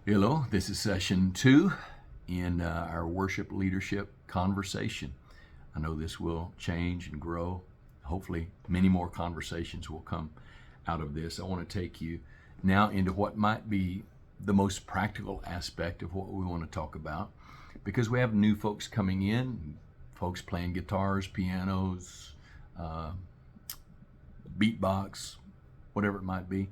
Hello, this is session 2 in our worship leadership conversation. I know this will change and grow. Hopefully, many more conversations will come out of this. I want to take you now into what might be the most practical aspect of what we want to talk about, because we have new folks coming in, folks playing guitars, pianos, beatbox, whatever it might be,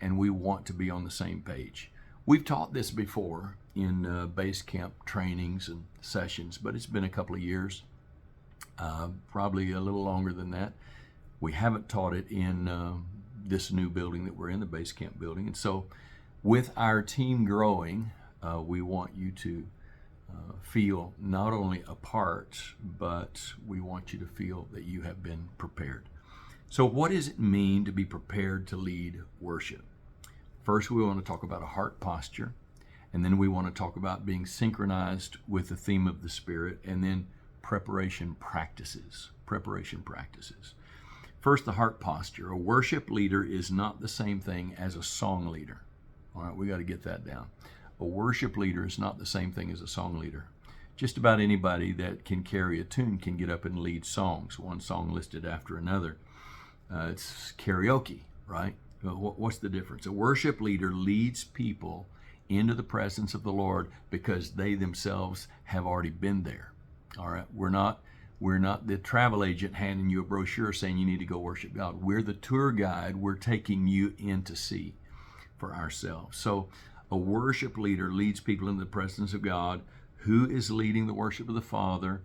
and we want to be on the same page. We've taught this before in base camp trainings and sessions, but it's been a couple of years, probably a little longer than that. We haven't taught it in this new building that we're in, the base camp building. And so with our team growing, we want you to feel not only a part, but we want you to feel that you have been prepared. So what does it mean to be prepared to lead worship? First, we want to talk about a heart posture, and then we want to talk about being synchronized with the theme of the Spirit, and then preparation practices. First, the heart posture. A worship leader is not the same thing as a song leader. All right, we got to get that down. A worship leader is not the same thing as a song leader. Just about anybody that can carry a tune can get up and lead songs, one song listed after another. It's karaoke, right? What's the difference? A worship leader leads people into the presence of the Lord because they themselves have already been there. All right, we're not the travel agent handing you a brochure saying you need to go worship God. We're the tour guide. We're taking you in to see for ourselves. So a worship leader leads people into the presence of God, who is leading the worship of the Father,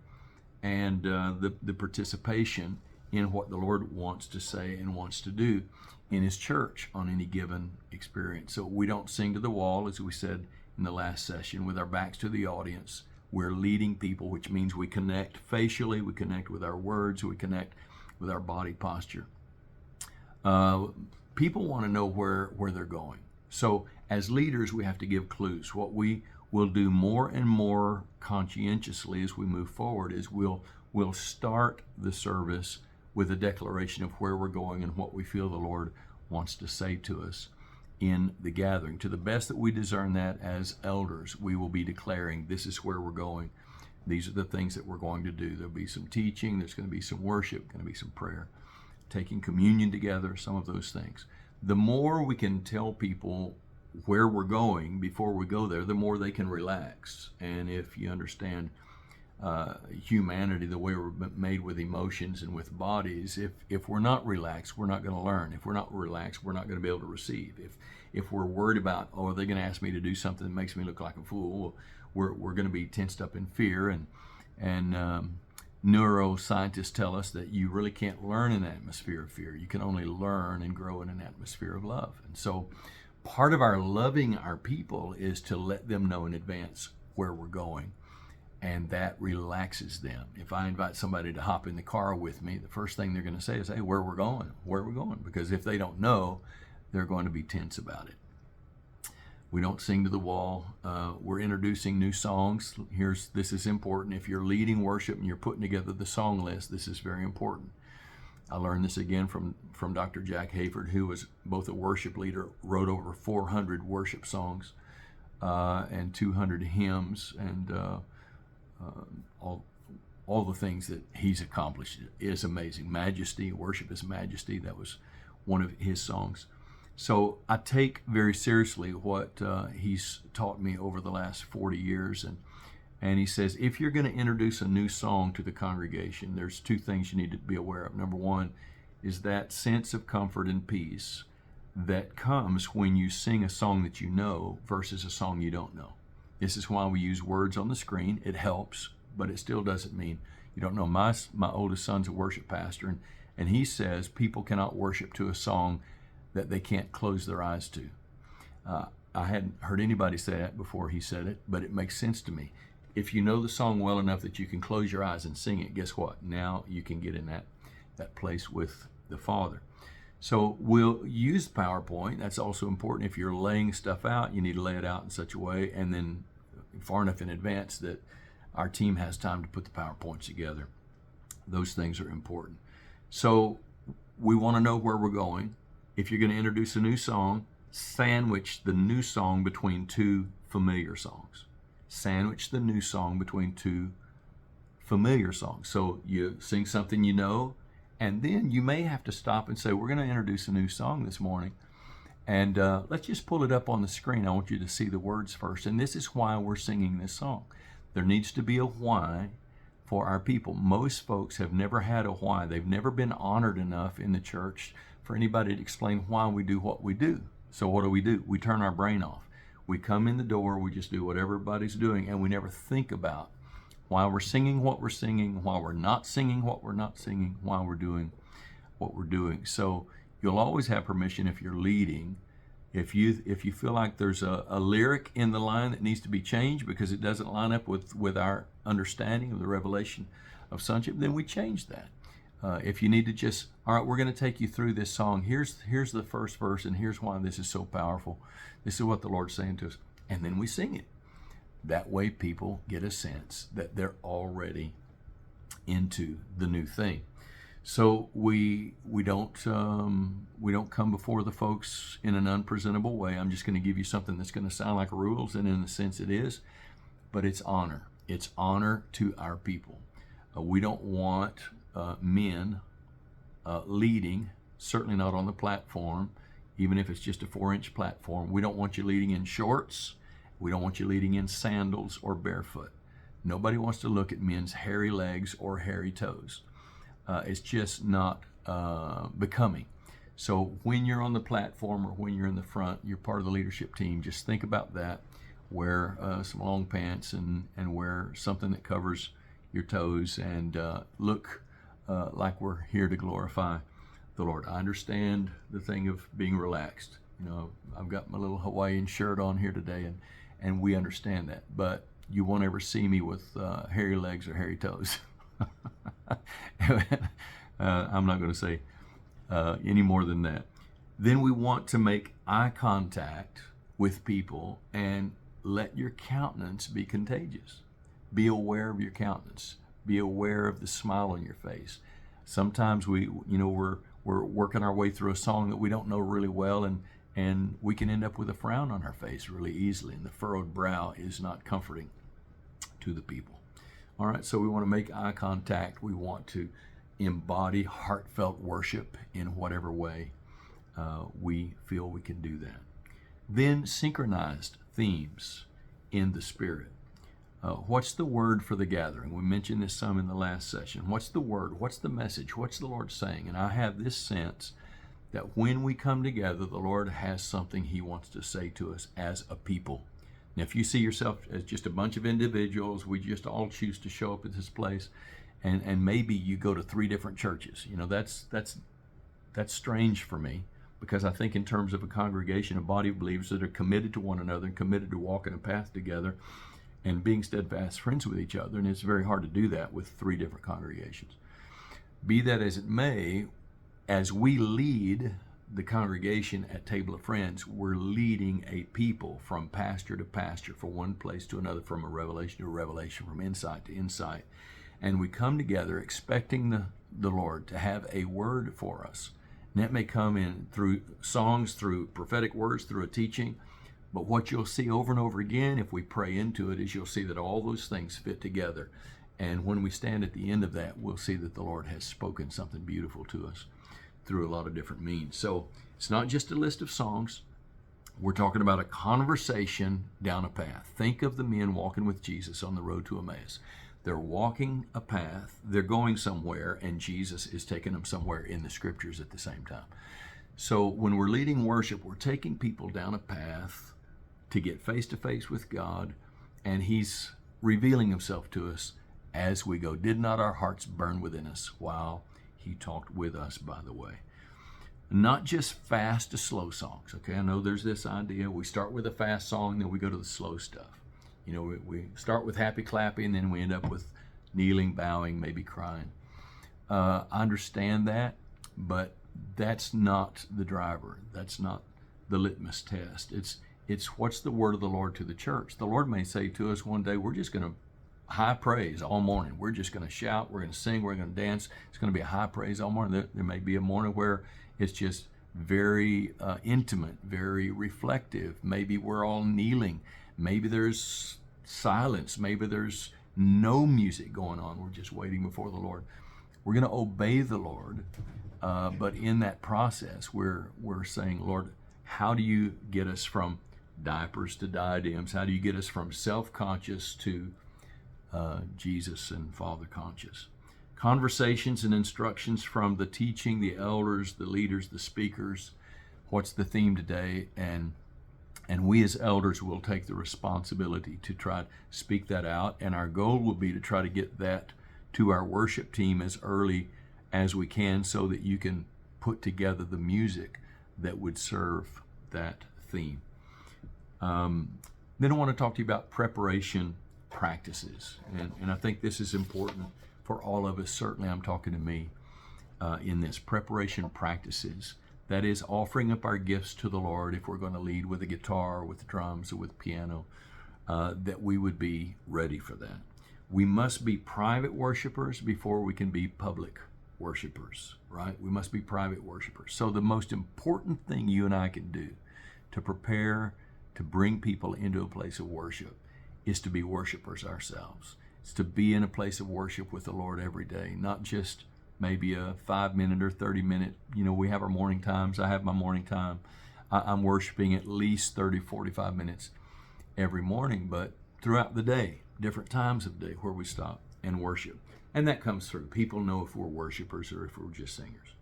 and the participation in what the Lord wants to say and wants to do in His church on any given experience. So we don't sing to the wall, as we said in the last session, with our backs to the audience. We're leading people, which means we connect facially, we connect with our words, we connect with our body posture. People want to know where they're going. So as leaders, we have to give clues. What we will do more and more conscientiously as we move forward is we'll start the service with a declaration of where we're going and what we feel the Lord wants to say to us in the gathering. To the best that we discern that as elders, we will be declaring, this is where we're going. These are the things that we're going to do. There'll be some teaching, there's going to be some worship, going to be some prayer, taking communion together, some of those things. The more we can tell people where we're going before we go there, the more they can relax. And if you understand humanity, the way we're made with emotions and with bodies, if we're not relaxed, we're not going to learn. If we're not relaxed, we're not going to be able to receive. If we're worried about, oh, are they going to ask me to do something that makes me look like a fool, we're going to be tensed up in fear. And neuroscientists tell us that you really can't learn in an atmosphere of fear. You can only learn and grow in an atmosphere of love. And so part of our loving our people is to let them know in advance where we're going. And that relaxes them. If I invite somebody to hop in the car with me, the first thing they're going to say is, hey, where are we going? Because if they don't know, they're going to be tense about it. We don't sing to the wall. We're introducing new songs. This is important. If you're leading worship and you're putting together the song list, this is very important. I learned this again from Dr. Jack Hayford, who was both a worship leader, wrote over 400 worship songs and 200 hymns, and all the things that he's accomplished is amazing. Majesty, worship is majesty. That was one of his songs. So I take very seriously what he's taught me over the last 40 years. And he says, if you're going to introduce a new song to the congregation, there's two things you need to be aware of. Number one is that sense of comfort and peace that comes when you sing a song that you know versus a song you don't know. This is why we use words on the screen. It helps, but it still doesn't mean you don't know. My oldest son's a worship pastor, and he says people cannot worship to a song that they can't close their eyes to. I hadn't heard anybody say that before he said it, but it makes sense to me. If you know the song well enough that you can close your eyes and sing it, guess what? Now you can get in that place with the Father. So we'll use PowerPoint. That's also important. If you're laying stuff out, you need to lay it out in such a way and then far enough in advance that our team has time to put the PowerPoints together. Those things are important. So we want to know where we're going. If you're going to introduce a new song, sandwich the new song between two familiar songs. Sandwich the new song between two familiar songs. So you sing something you know, and then you may have to stop and say, we're going to introduce a new song this morning. And let's just pull it up on the screen. I want you to see the words first. And this is why we're singing this song. There needs to be a why for our people. Most folks have never had a why. They've never been honored enough in the church for anybody to explain why we do what we do. So what do? We turn our brain off. We come in the door, we just do what everybody's doing, and we never think about why we're singing what we're singing, why we're not singing what we're not singing, why we're doing what we're doing. So you'll always have permission if you're leading. If you feel like there's a lyric in the line that needs to be changed because it doesn't line up with our understanding of the revelation of sonship, then we change that. If you need to just, all right, we're going to take you through this song. Here's the first verse, and here's why this is so powerful. This is what the Lord's saying to us. And then we sing it. That way people get a sense that they're already into the new thing. So we don't come before the folks in an unpresentable way. I'm just going to give you something that's going to sound like rules, and in a sense it is, but it's honor. It's honor to our people. We don't want men leading, certainly not on the platform, even if it's just a 4-inch platform. We don't want you leading in shorts. We don't want you leading in sandals or barefoot. Nobody wants to look at men's hairy legs or hairy toes. It's just not becoming. So when you're on the platform or when you're in the front, you're part of the leadership team. Just think about that. Wear some long pants and wear something that covers your toes, and look like we're here to glorify the Lord. I understand the thing of being relaxed. You know, I've got my little Hawaiian shirt on here today, and we understand that. But you won't ever see me with hairy legs or hairy toes. I'm not going to say any more than that. Then we want to make eye contact with people and let your countenance be contagious. Be aware of your countenance. Be aware of the smile on your face. Sometimes we're working our way through a song that we don't know really well, and we can end up with a frown on our face really easily, and the furrowed brow is not comforting to the people. All right, so we want to make eye contact. We want to embody heartfelt worship in whatever way we feel we can do that. Then synchronized themes in the Spirit. What's the word for the gathering? We mentioned this some in the last session. What's the word? What's the message? What's the Lord saying? And I have this sense that when we come together, the Lord has something He wants to say to us as a people. Now, if you see yourself as just a bunch of individuals, we just all choose to show up at this place, and maybe you go to 3 different churches. You know, that's strange for me, because I think in terms of a congregation, a body of believers that are committed to one another and committed to walking a path together and being steadfast friends with each other, and it's very hard to do that with 3 different congregations. Be that as it may, as we lead the congregation at Table of Friends, we're leading a people from pasture to pasture, from one place to another, from a revelation to a revelation, from insight to insight. And we come together expecting the Lord to have a word for us. And that may come in through songs, through prophetic words, through a teaching. But what you'll see over and over again, if we pray into it, is you'll see that all those things fit together. And when we stand at the end of that, we'll see that the Lord has spoken something beautiful to us through a lot of different means. So it's not just a list of songs. We're talking about a conversation down a path. Think of the men walking with Jesus on the road to Emmaus. They're walking a path, they're going somewhere, and Jesus is taking them somewhere in the scriptures at the same time. So when we're leading worship, we're taking people down a path to get face to face with God, and He's revealing Himself to us as we go. Did not our hearts burn within us while He talked with us, by the way? Not just fast to slow songs, okay? I know there's this idea. We start with a fast song, then we go to the slow stuff. You know, we start with happy clappy, and then we end up with kneeling, bowing, maybe crying. I understand that, but that's not the driver. That's not the litmus test. It's what's the word of the Lord to the church. The Lord may say to us one day, we're just going to high praise all morning. We're just going to shout, we're going to sing, we're going to dance. It's going to be a high praise all morning. There may be a morning where it's just very intimate, very reflective. Maybe we're all kneeling. Maybe there's silence. Maybe there's no music going on. We're just waiting before the Lord. We're going to obey the Lord, but in that process, we're saying, Lord, how do you get us from diapers to diadems? How do you get us from self-conscious to Jesus and Father conscious? Conversations and instructions from the teaching, the elders, the leaders, the speakers. What's the theme today? And we as elders will take the responsibility to try to speak that out. And our goal will be to try to get that to our worship team as early as we can so that you can put together the music that would serve that theme. Then I want to talk to you about preparation practices. And I think this is important for all of us. Certainly I'm talking to me in this. Preparation practices. That is offering up our gifts to the Lord if we're going to lead with a guitar, with the drums, or with piano, that we would be ready for that. We must be private worshipers before we can be public worshipers, right? We must be private worshipers. So the most important thing you and I can do to prepare to bring people into a place of worship is to be worshipers ourselves. It's to be in a place of worship with the Lord every day, not just maybe a 5-minute or 30-minute. We have our morning times. I have my morning time. I'm worshiping at least 30, 45 minutes every morning, but throughout the day, different times of the day where we stop and worship. And that comes through. People know if we're worshipers or if we're just singers.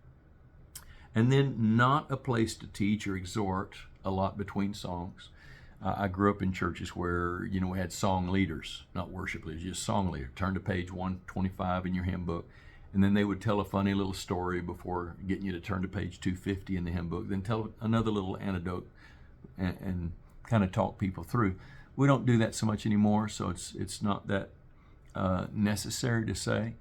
And then not a place to teach or exhort a lot between songs. I grew up in churches where, we had song leaders, not worship leaders, just song leader. Turn to page 125 in your hymn book. And then they would tell a funny little story before getting you to turn to page 250 in the hymn book. Then tell another little anecdote and kind of talk people through. We don't do that so much anymore, so it's not that necessary to say.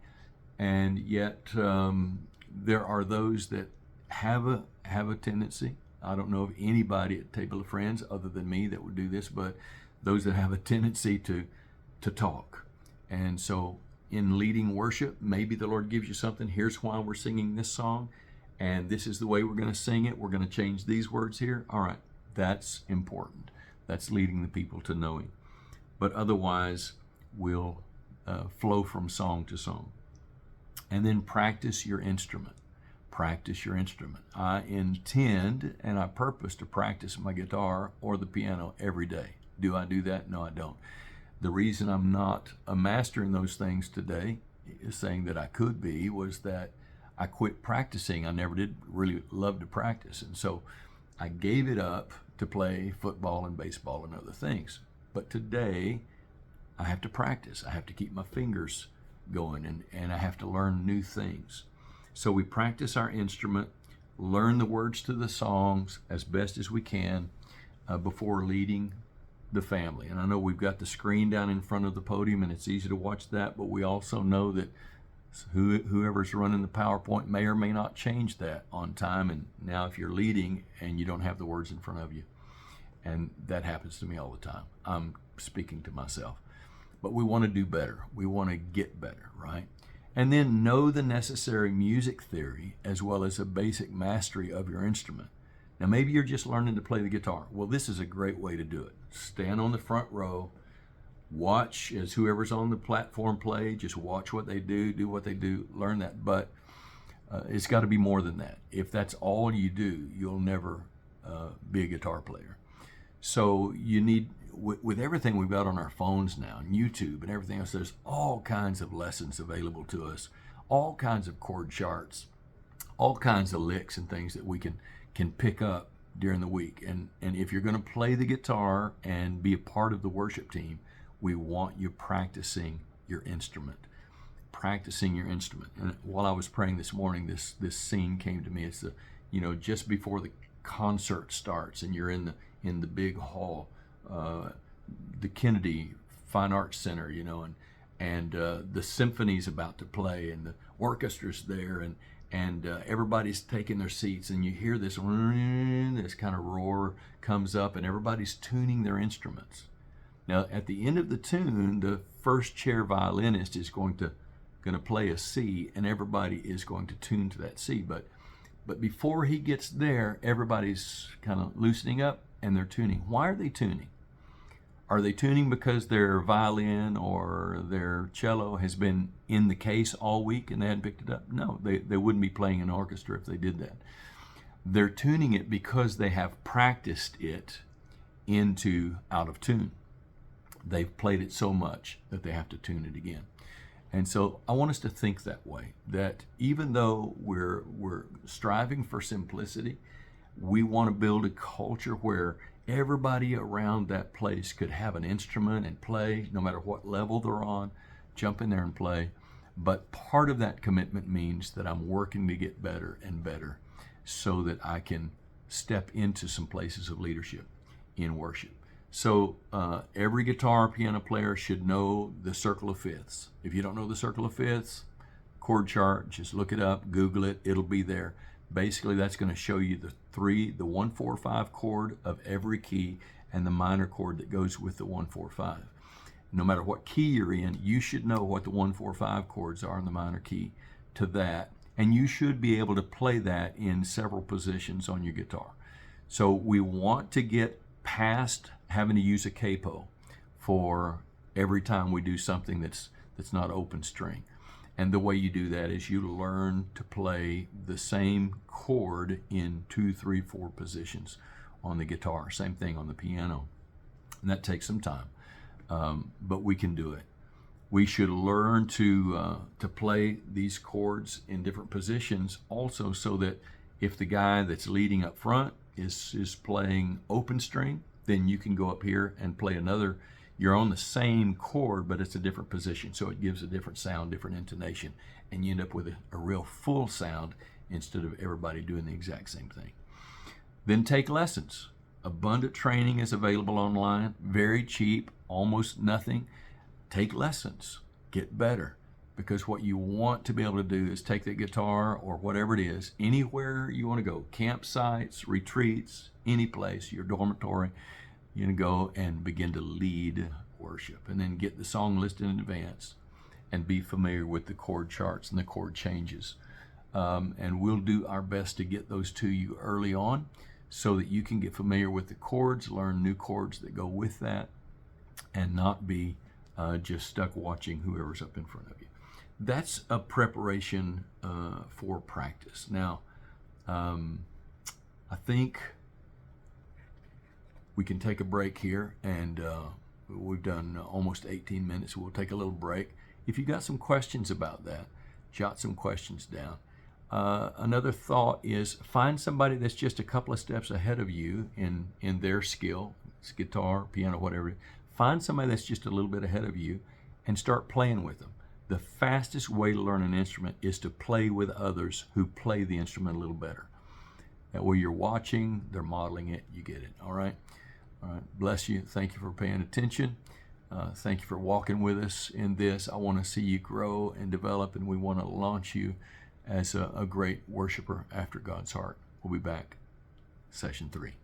And yet there are those that have a tendency. I don't know of anybody at Table of Friends other than me that would do this, but those that have a tendency to talk. And so in leading worship, maybe the Lord gives you something. Here's why we're singing this song, and this is the way we're going to sing it. We're going to change these words here. All right, that's important. That's leading the people to know Him. But otherwise, we'll flow from song to song. And then practice your instrument. Practice your instrument. I intend and I purpose to practice my guitar or the piano every day. Do I do that? No, I don't. The reason I'm not mastering those things today, is saying that I could be, was that I quit practicing. I never did really love to practice. And so I gave it up to play football and baseball and other things. But today I have to practice. I have to keep my fingers going and I have to learn new things. So we practice our instrument, learn the words to the songs as best as we can before leading the family. And I know we've got the screen down in front of the podium and it's easy to watch that, but we also know that whoever's running the PowerPoint may or may not change that on time. And now if you're leading and you don't have the words in front of you, and that happens to me all the time, I'm speaking to myself. But we want to do better. We want to get better, right? And then know the necessary music theory as well as a basic mastery of your instrument. Now maybe you're just learning to play the guitar. Well, this is a great way to do it. Stand on the front row, watch as whoever's on the platform play, just watch what they do what they do, learn that. But it's got to be more than that. If that's all you do, you'll never be a guitar player. So you need, with everything we've got on our phones now, and YouTube and everything else, there's all kinds of lessons available to us, all kinds of chord charts, all kinds of licks and things that we can pick up during the week. And if you're going to play the guitar and be a part of the worship team, we want you practicing your instrument. Practicing your instrument. And while I was praying this morning, this scene came to me. It's just before the concert starts and you're in the big hall, the Kennedy Fine Arts Center, and the symphony's about to play and the orchestra's there and everybody's taking their seats and you hear this kind of roar comes up and everybody's tuning their instruments. Now at the end of the tune, the first chair violinist is going to play a C and everybody is going to tune to that C. But before he gets there, everybody's kind of loosening up and they're tuning. Why are they tuning? Are they tuning because their violin or their cello has been in the case all week and they hadn't picked it up? No, they wouldn't be playing an orchestra if they did that. They're tuning it because they have practiced it into out of tune. They've played it so much that they have to tune it again. And so I want us to think that way, that even though we're striving for simplicity, we want to build a culture where everybody around that place could have an instrument and play, no matter what level they're on, jump in there and play. But part of that commitment means that I'm working to get better and better so that I can step into some places of leadership in worship. So every guitar piano player should know the circle of fifths. If you don't know the circle of fifths, chord chart, just look it up, Google it, it'll be there. Basically, that's going to show you the 1, 4, 5 chord of every key and the minor chord that goes with the 1, 4, 5. No matter what key you're in, you should know what the 1, 4, 5 chords are in the minor key to that. And you should be able to play that in several positions on your guitar. So we want to get past having to use a capo for every time we do something that's not open string. And the way you do that is you learn to play the same chord in 2, 3, 4 positions on the guitar. Same thing on the piano. And that takes some time, but we can do it. We should learn to play these chords in different positions also, so that if the guy that's leading up front is playing open string, then you can go up here and play another. You're on the same chord, but it's a different position, so it gives a different sound, different intonation, and you end up with a real full sound instead of everybody doing the exact same thing. Then take lessons. Abundant training is available online, very cheap, almost nothing. Take lessons, get better, because what you want to be able to do is take that guitar or whatever it is, anywhere you want to go, campsites, retreats, any place, your dormitory, you're going to go and begin to lead worship, and then get the song list in advance and be familiar with the chord charts and the chord changes. And we'll do our best to get those to you early on so that you can get familiar with the chords, learn new chords that go with that, and not be just stuck watching whoever's up in front of you. That's a preparation for practice. Now, I think we can take a break here, and we've done almost 18 minutes. We'll take a little break. If you got some questions about that, jot some questions down. Another thought is find somebody that's just a couple of steps ahead of you in their skill. It's guitar, piano, whatever. Find somebody that's just a little bit ahead of you and start playing with them. The fastest way to learn an instrument is to play with others who play the instrument a little better. That way you're watching, they're modeling it, you get it. All right? All right. Bless you. Thank you for paying attention. Thank you for walking with us in this. I want to see you grow and develop, and we want to launch you as a great worshiper after God's heart. We'll be back. Session 3.